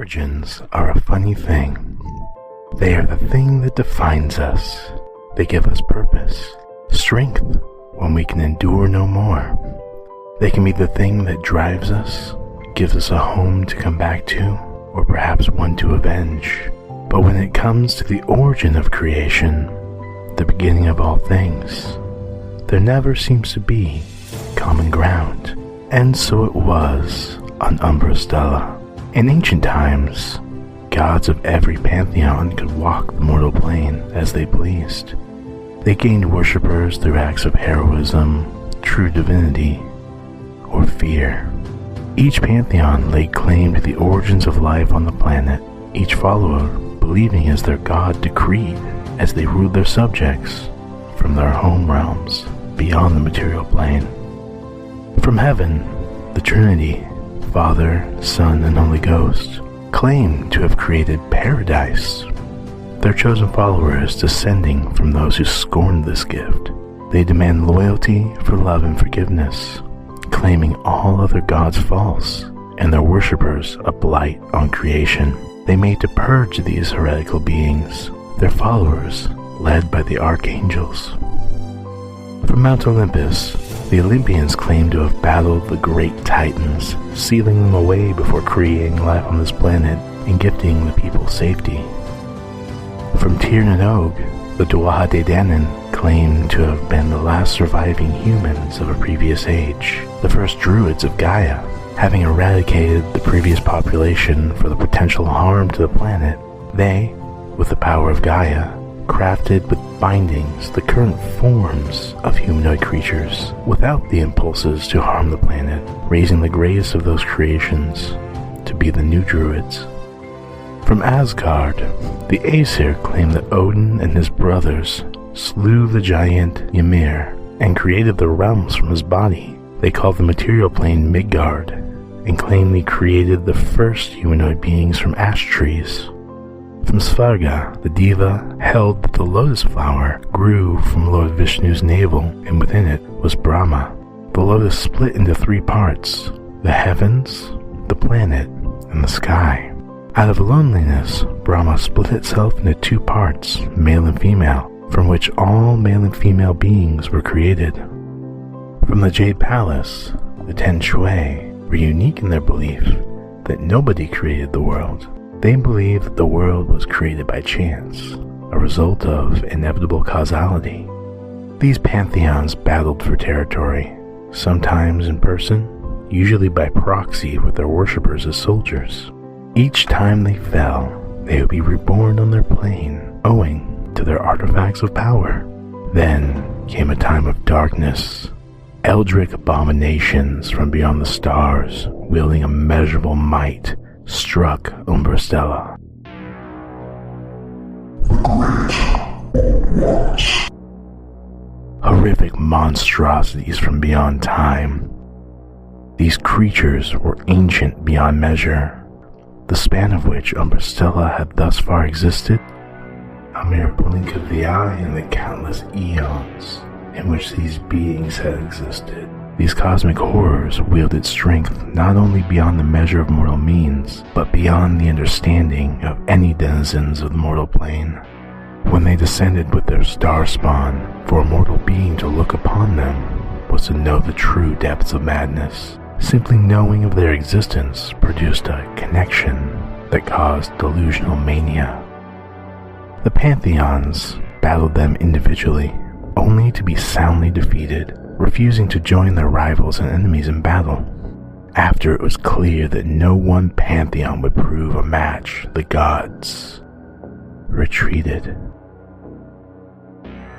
Origins are a funny thing. They are the thing that defines us. They give us purpose, strength when we can endure no more. They can be the thing that drives us, gives us a home to come back to, or perhaps one to avenge. But when it comes to the origin of creation, the beginning of all things, there never seems to be common ground. And so it was on Umbra Stella. In ancient times, gods of every pantheon could walk the mortal plane as they pleased. They gained worshippers through acts of heroism, true divinity, or fear. Each pantheon laid claim to the origins of life on the planet, each follower believing as their god decreed as they ruled their subjects from their home realms beyond the material plane. From heaven, the Trinity, Father, Son, and Holy Ghost, claim to have created paradise. Their chosen followers descending from those who scorned this gift. They demand loyalty for love and forgiveness, claiming all other gods false, and their worshippers a blight on creation. They made to purge these heretical beings, their followers led by the archangels. From Mount Olympus, the Olympians claim to have battled the great titans, sealing them away before creating life on this planet and gifting the people safety. From Tir Nanog, the Tuatha De Danann claim to have been the last surviving humans of a previous age, the first druids of Gaia, having eradicated the previous population for the potential harm to the planet. They, with the power of Gaia, crafted with bindings the current forms of humanoid creatures without the impulses to harm the planet, raising the greatest of those creations to be the new druids. From Asgard, the Aesir claim that Odin and his brothers slew the giant Ymir and created the realms from his body. They called the material plane Midgard and claim they created the first humanoid beings from ash trees. From Svarga, the Diva held that the lotus flower grew from Lord Vishnu's navel, and within it was Brahma. The lotus split into three parts: the heavens, the planet, and the sky. Out of loneliness, Brahma split itself into two parts, male and female, from which all male and female beings were created. From the Jade Palace, the Ten Shui were unique in their belief that nobody created the world. They believed that the world was created by chance, a result of inevitable causality. These pantheons battled for territory, sometimes in person, usually by proxy with their worshippers as soldiers. Each time they fell, they would be reborn on their plane, owing to their artifacts of power. Then came a time of darkness. Eldritch abominations from beyond the stars, wielding immeasurable might, struck Umbra Stella. Horrific monstrosities from beyond time. These creatures were ancient beyond measure, the span of which Umbra Stella had thus far existed, a mere blink of the eye in the countless eons in which these beings had existed. These cosmic horrors wielded strength not only beyond the measure of mortal means, but beyond the understanding of any denizens of the mortal plane. When they descended with their star spawn, for a mortal being to look upon them was to know the true depths of madness. Simply knowing of their existence produced a connection that caused delusional mania. The pantheons battled them individually, only to be soundly defeated, refusing to join their rivals and enemies in battle. After it was clear that no one pantheon would prove a match, the gods retreated.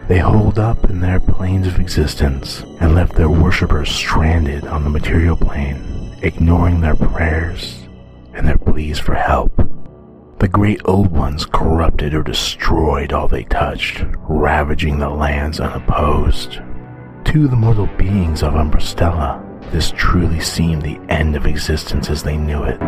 They holed up in their planes of existence and left their worshippers stranded on the material plane, ignoring their prayers and their pleas for help. The great old ones corrupted or destroyed all they touched, ravaging the lands unopposed. To the mortal beings of Umbra Stella, this truly seemed the end of existence as they knew it.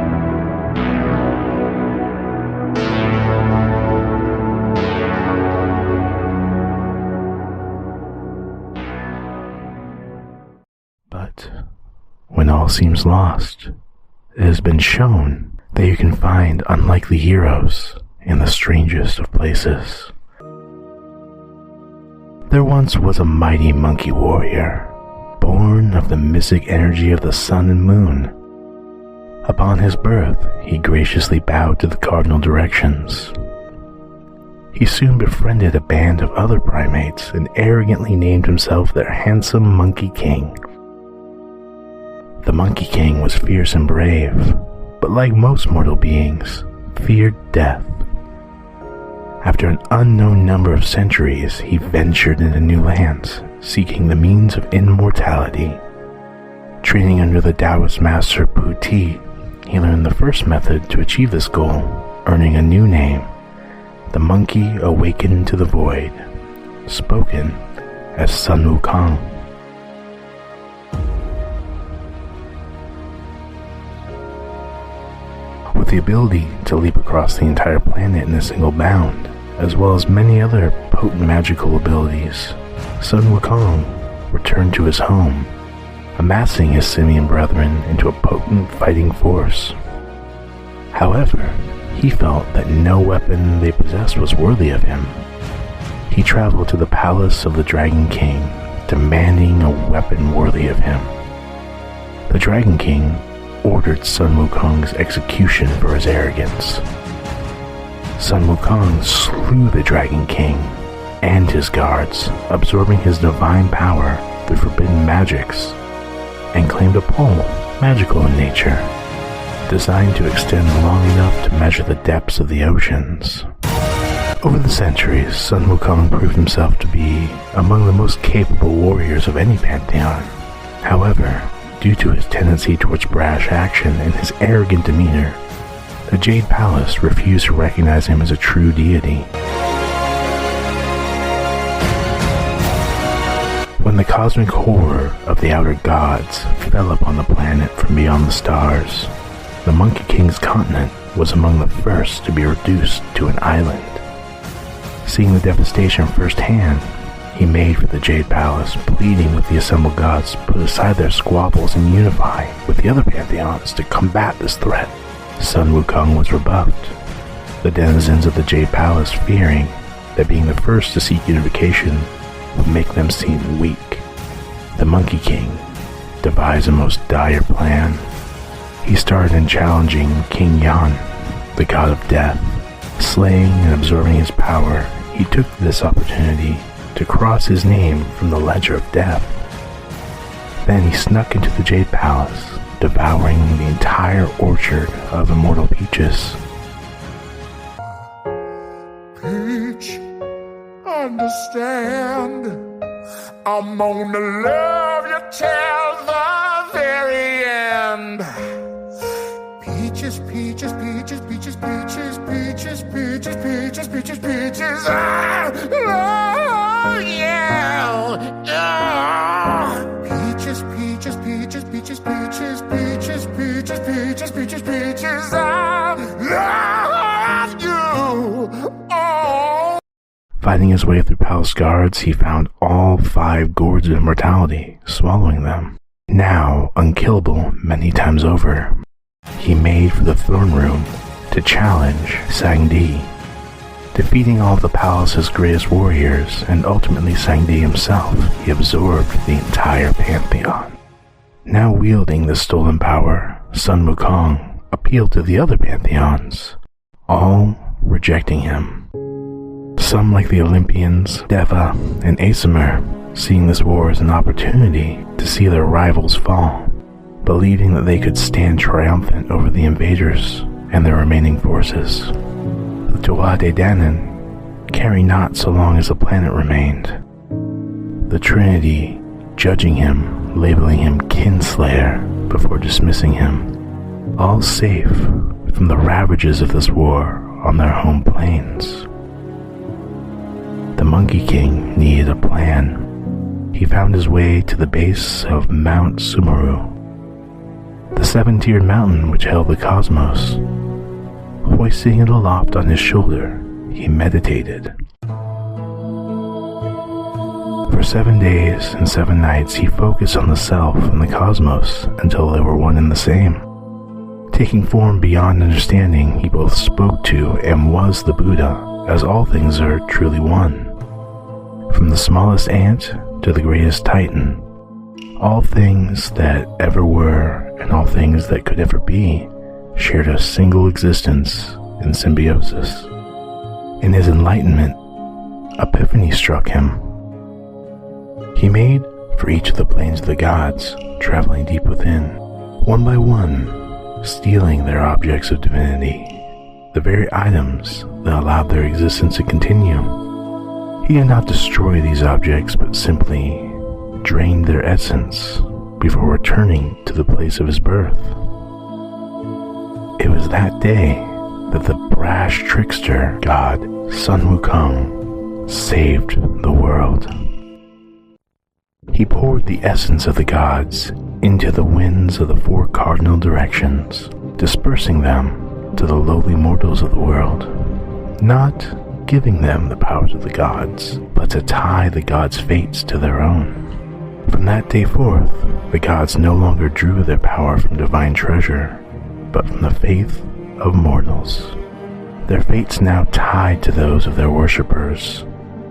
But when all seems lost, it has been shown that you can find unlikely heroes in the strangest of places. There once was a mighty monkey warrior, born of the mystic energy of the sun and moon. Upon his birth, he graciously bowed to the cardinal directions. He soon befriended a band of other primates and arrogantly named himself their handsome Monkey King. The Monkey King was fierce and brave, but like most mortal beings, feared death. After an unknown number of centuries, he ventured into new lands, seeking the means of immortality. Training under the Taoist master Puti, he learned the first method to achieve this goal, earning a new name, the Monkey Awakened to the Void, spoken as Sun Wukong. With the ability to leap across the entire planet in a single bound, as well as many other potent magical abilities, Sun Wukong returned to his home, amassing his simian brethren into a potent fighting force. However, he felt that no weapon they possessed was worthy of him. He traveled to the palace of the Dragon King, demanding a weapon worthy of him. The Dragon King ordered Sun Wukong's execution for his arrogance. Sun Wukong slew the Dragon King and his guards, absorbing his divine power through forbidden magics, and claimed a pole, magical in nature, designed to extend long enough to measure the depths of the oceans. Over the centuries, Sun Wukong proved himself to be among the most capable warriors of any pantheon. However, due to his tendency towards brash action and his arrogant demeanor, the Jade Palace refused to recognize him as a true deity. When the cosmic horror of the outer gods fell upon the planet from beyond the stars, the Monkey King's continent was among the first to be reduced to an island. Seeing the devastation firsthand, he made for the Jade Palace, pleading with the assembled gods to put aside their squabbles and unify with the other pantheons to combat this threat. Sun Wukong was rebuffed, the denizens of the Jade Palace fearing that being the first to seek unification would make them seem weak. The Monkey King devised a most dire plan. He started in challenging King Yan, the god of death. Slaying and absorbing his power, he took this opportunity to cross his name from the ledger of death. Then he snuck into the Jade Palace, devouring the entire orchard of immortal peaches. Peach, understand, I'm gonna love you till the very end. Peaches, peaches, peaches, peaches, peaches, peaches, peaches, peaches, peaches, peaches, oh yeah, peaches, peaches, peaches, peaches, peaches, peaches, peaches, peaches, peaches, peaches, I love you, oh. Fighting his way through palace guards, he found all 5 gourds of immortality, swallowing them. Now unkillable many times over, he made for the throne room to challenge Sangdi, defeating all of the palace's greatest warriors, and ultimately Sangdi himself. He absorbed the entire pantheon. Now wielding the stolen power, Sun Wukong appealed to the other pantheons, all rejecting him. Some, like the Olympians, Deva, and Asimir, seeing this war as an opportunity to see their rivals fall, believing that they could stand triumphant over the invaders and their remaining forces. The Tuatha De Danann caring not so long as the planet remained. The Trinity judging him, labeling him Kinslayer before dismissing him, all safe from the ravages of this war on their home plains. The Monkey King needed a plan. He found his way to the base of Mount Sumeru, the 7-tiered mountain which held the cosmos. Hoisting it aloft on his shoulder, he meditated. For 7 days and 7 nights he focused on the self and the cosmos until they were one and the same. Taking form beyond understanding, he both spoke to and was the Buddha, as all things are truly one. From the smallest ant to the greatest titan, all things that ever were and all things that could ever be shared a single existence in symbiosis. In his enlightenment, epiphany struck him. He made for each of the planes of the gods, traveling deep within, one by one, stealing their objects of divinity, the very items that allowed their existence to continue. He did not destroy these objects, but simply drained their essence before returning to the place of his birth. It was that day that the brash trickster god Sun Wukong saved the world. He poured the essence of the gods into the winds of the four cardinal directions, dispersing them to the lowly mortals of the world, not giving them the powers of the gods, but to tie the gods' fates to their own. From that day forth, the gods no longer drew their power from divine treasure, but from the faith of mortals. Their fates now tied to those of their worshippers.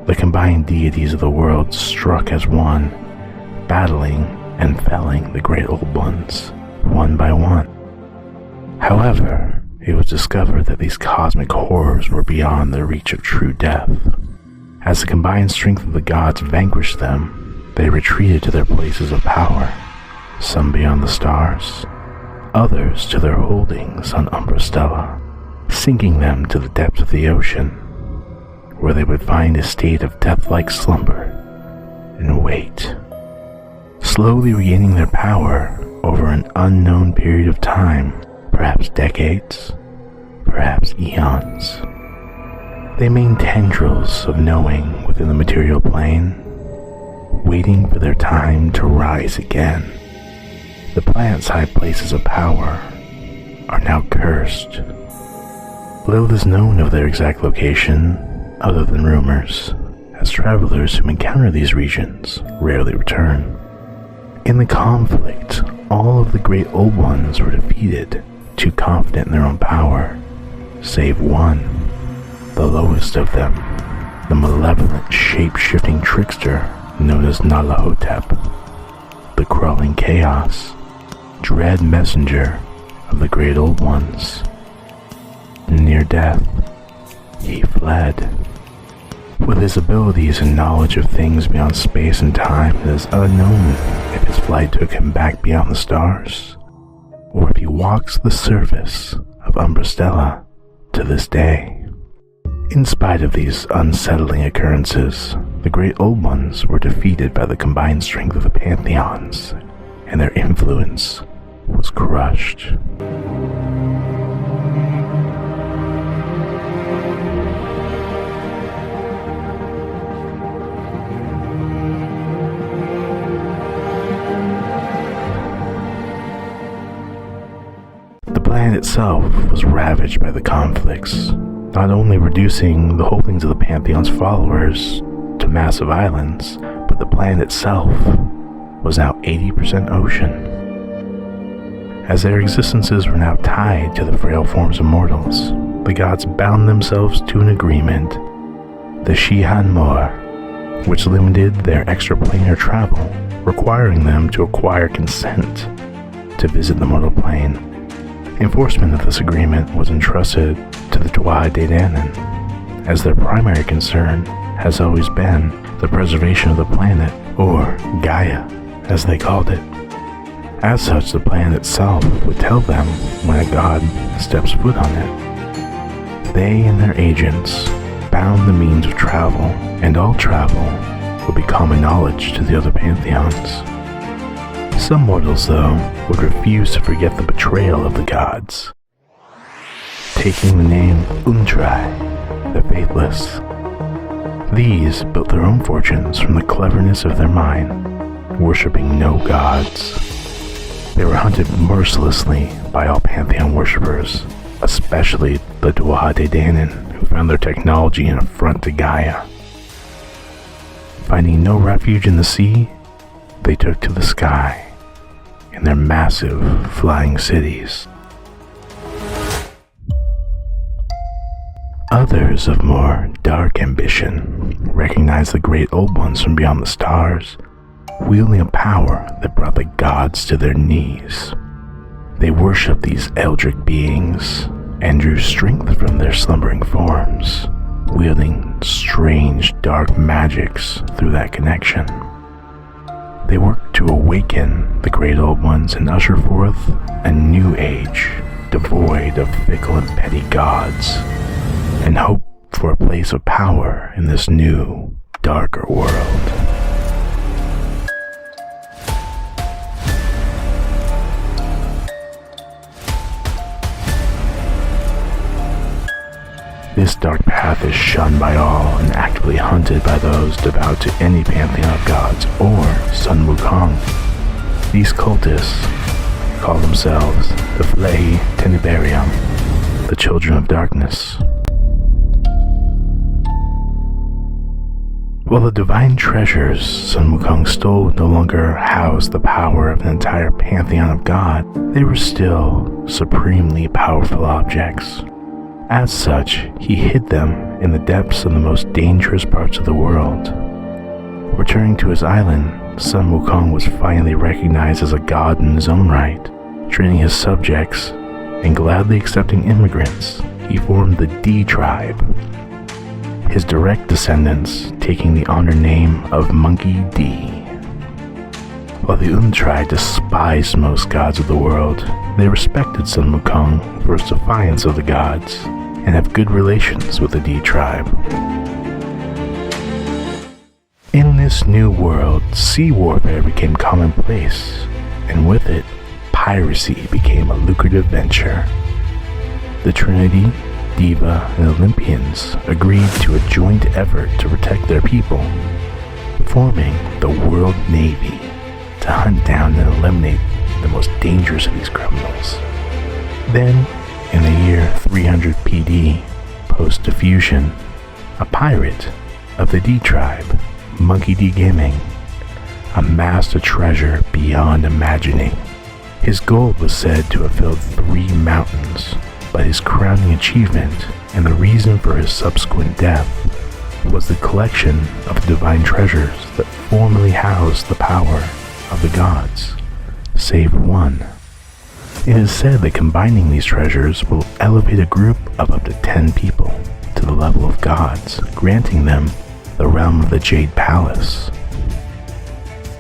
The combined deities of the world struck as one, battling and felling the great old ones, one by one. However, it was discovered that these cosmic horrors were beyond the reach of true death. As the combined strength of the gods vanquished them, they retreated to their places of power, some beyond the stars, others to their holdings on Umbra Stella, sinking them to the depths of the ocean, where they would find a state of death-like slumber and wait, slowly regaining their power over an unknown period of time, perhaps decades, perhaps eons. They main tendrils of knowing within the material plane, waiting for their time to rise again. The planet's high places of power are now cursed. Little is known of their exact location, other than rumors, as travelers who encounter these regions rarely return. In the conflict, all of the great old ones were defeated, too confident in their own power, save one, the lowest of them, the malevolent shape-shifting trickster known as Nalahotep, the crawling chaos, dread messenger of the great old ones. Near death, he fled. With his abilities and knowledge of things beyond space and time, it is unknown if his flight took him back beyond the stars, or if he walks the surface of Umbra Stella to this day. In spite of these unsettling occurrences, the great old ones were defeated by the combined strength of the pantheons, and their influence was crushed. The planet itself was ravaged by the conflicts, not only reducing the holdings of the Pantheon's followers to massive islands, but the planet itself was now 80% ocean. As their existences were now tied to the frail forms of mortals, the gods bound themselves to an agreement, the Shihan Mor, which limited their extraplanar travel, requiring them to acquire consent to visit the mortal plane. Enforcement of this agreement was entrusted to the Dwa Daidanen, as their primary concern has always been the preservation of the planet, or Gaia, as they called it. As such, the planet itself would tell them when a god steps foot on it. They and their agents bound the means of travel, and all travel would be common knowledge to the other pantheons. Some mortals, though, would refuse to forget the betrayal of the gods, taking the name Untrai, the Faithless. These built their own fortunes from the cleverness of their mind, worshipping no gods. They were hunted mercilessly by all pantheon worshippers, especially the Dwa Daidanen, who found their technology an affront to Gaia. Finding no refuge in the sea, they took to the sky in their massive flying cities. Others of more dark ambition recognized the great old ones from beyond the stars, wielding a power that brought the gods to their knees. They worshipped these eldritch beings and drew strength from their slumbering forms, wielding strange dark magics through that connection. They worked to awaken the great old ones and usher forth a new age devoid of fickle and petty gods, and hope for a place of power in this new, darker world. This dark path is shunned by all and actively hunted by those devout to any pantheon of gods or Sun Wukong. These cultists call themselves the Filii Tenebarium, the Children of Darkness. While the divine treasures Sun Wukong stole no longer housed the power of an entire pantheon of God, they were still supremely powerful objects. As such, he hid them in the depths of the most dangerous parts of the world. Returning to his island, Sun Wukong was finally recognized as a god in his own right. Training his subjects and gladly accepting immigrants, he formed the D tribe. His direct descendants taking the honored name of Monkey D. While the tribe despised most gods of the world, they respected Sun Wukong for his defiance of the gods and have good relations with the D tribe. In this new world, sea warfare became commonplace, and with it, piracy became a lucrative venture. The Trinity, Diva, and Olympians agreed to a joint effort to protect their people, forming the World Navy to hunt down and eliminate the most dangerous of these criminals. Then, in the year 300 PD, post-diffusion, a pirate of the D tribe, Monkey D. Gaming, amassed a treasure beyond imagining. His gold was said to have filled 3 mountains, but his crowning achievement and the reason for his subsequent death was the collection of the divine treasures that formerly housed the power of the gods, save one. It is said that combining these treasures will elevate a group of up to 10 people to the level of gods, granting them the realm of the Jade Palace.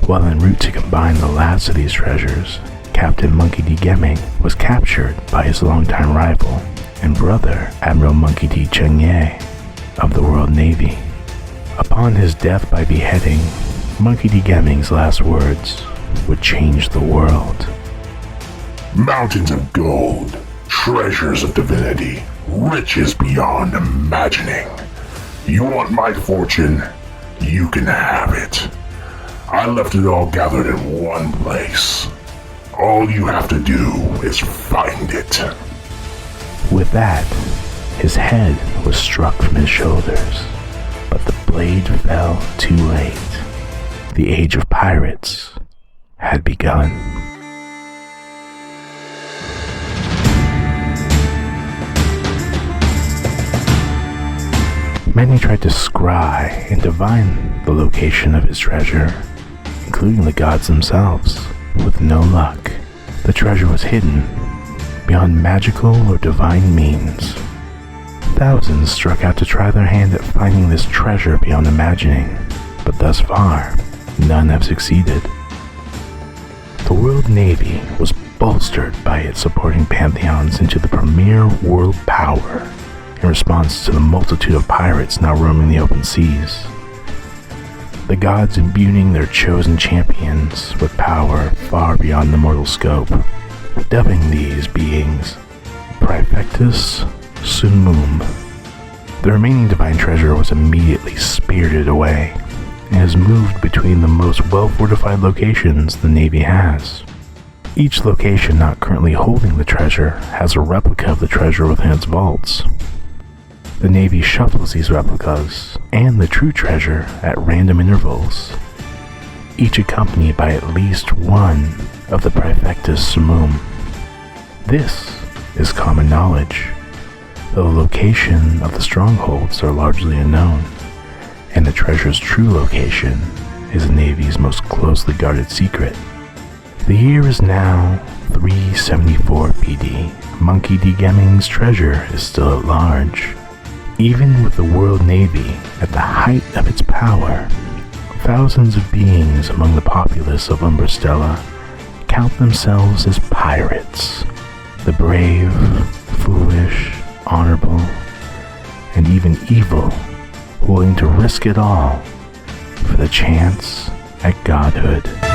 While en route to combine the last of these treasures, Captain Monkey D. Gaming was captured by his longtime rival and brother, Admiral Monkey D. Chengye of the World Navy. Upon his death by beheading, Monkey D. Gaming's last words would change the world. Mountains of gold, treasures of divinity, riches beyond imagining. You want my fortune? You can have it. I left it all gathered in one place. All you have to do is find it. With that, his head was struck from his shoulders, but the blade fell too late. The age of pirates had begun. Many tried to scry and divine the location of his treasure, including the gods themselves. With no luck, the treasure was hidden beyond magical or divine means. Thousands struck out to try their hand at finding this treasure beyond imagining, but thus far, none have succeeded. The World Navy was bolstered by its supporting pantheons into the premier world power in response to the multitude of pirates now roaming the open seas. The gods imbuing their chosen champions with power far beyond the mortal scope, dubbing these beings Praefectus Sumum. The remaining divine treasure was immediately spirited away and is moved between the most well-fortified locations the Navy has. Each location not currently holding the treasure has a replica of the treasure within its vaults. The Navy shuffles these replicas and the true treasure at random intervals, each accompanied by at least one of the Praefectus Sumum. This is common knowledge. The location of the strongholds are largely unknown, and the treasure's true location is the Navy's most closely guarded secret. The year is now 374 PD. Monkey D. Gemming's treasure is still at large. Even with the World Navy at the height of its power, thousands of beings among the populace of Umbra Stella count themselves as pirates. The brave, foolish, honorable, and even evil, willing to risk it all for the chance at godhood.